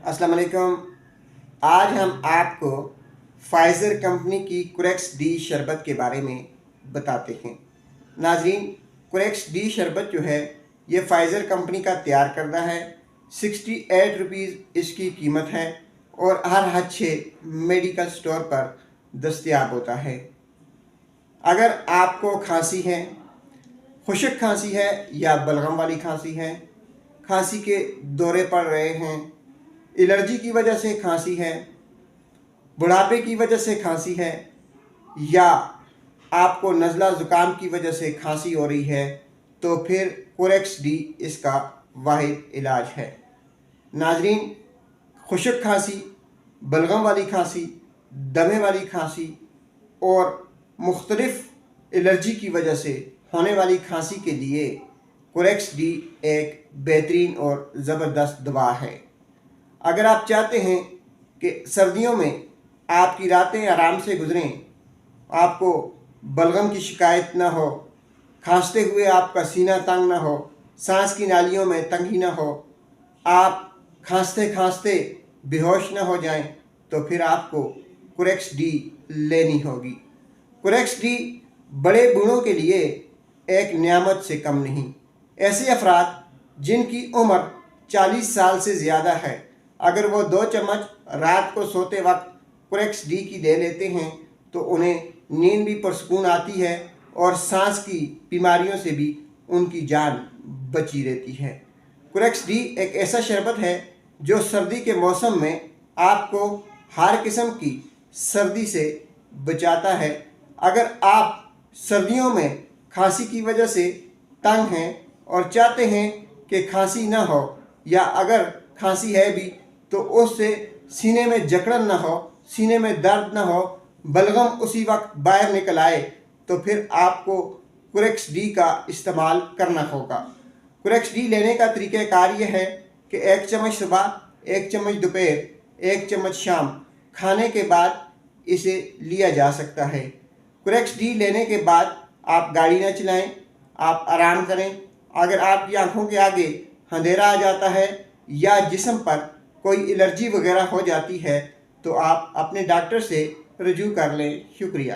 अस्सलाम वालेकुम। आज हम आपको फाइज़र कंपनी की कुरेक्स डी शरबत के बारे में बताते हैं। नाजरीन, कुरेक्स डी शरबत जो है ये फाइज़र कंपनी का तैयार करदा है। 68 रुपीज़ इसकी कीमत है और हर अच्छे मेडिकल स्टोर पर दस्तयाब होता है। अगर आपको खांसी है, खुश्क खांसी है या बलगम वाली खांसी है, खांसी के दौरे पड़ रहे हैं, एलर्जी की वजह से खांसी है, बुढ़ापे की वजह से खांसी है या आपको नज़ला ज़ुकाम की वजह से खांसी हो रही है, तो फिर कुरेक्स डी इसका वाहिद इलाज है। नाजरीन, खुश्क खांसी, बलगम वाली खांसी, दमे वाली खांसी और मुख्तलिफ एलर्जी की वजह से होने वाली खांसी के लिए कुरेक्स डी एक बेहतरीन और ज़बरदस्त दवा है। अगर आप चाहते हैं कि सर्दियों में आपकी रातें आराम से गुजरें, आपको बलगम की शिकायत ना हो, खांसते हुए आपका सीना तंग ना हो, सांस की नालियों में तंगी ना हो, आप खांसते खांसते बेहोश ना हो जाएं, तो फिर आपको कुरेक्स डी लेनी होगी। कुरेक्स डी बड़े बूढ़ों के लिए एक नियामत से कम नहीं। ऐसे अफराद जिनकी उम्र 40 साल से ज़्यादा है, अगर वो 2 चम्मच रात को सोते वक्त कुरेक्स डी की ले लेते हैं तो उन्हें नींद भी पुरसकून आती है और सांस की बीमारियों से भी उनकी जान बची रहती है। कुरेक्स डी एक ऐसा शरबत है जो सर्दी के मौसम में आपको हर किस्म की सर्दी से बचाता है। अगर आप सर्दियों में खांसी की वजह से तंग हैं और चाहते हैं कि खांसी ना हो, या अगर खांसी है भी तो उससे सीने में जकड़न ना हो, सीने में दर्द ना हो, बलगम उसी वक्त बाहर निकल आए, तो फिर आपको कुरेक्स डी का इस्तेमाल करना होगा। कुरेक्स डी लेने का तरीक़ाकार ये है कि 1 चम्मच सुबह, 1 चम्मच दोपहर, 1 चम्मच शाम, खाने के बाद इसे लिया जा सकता है। कुरेक्स डी लेने के बाद आप गाड़ी न चलाएं, आप आराम करें। अगर आपकी आंखों के आगे अंधेरा आ जाता है या जिस्म पर कोई एलर्जी वगैरह हो जाती है तो आप अपने डॉक्टर से रजू कर लें। शुक्रिया।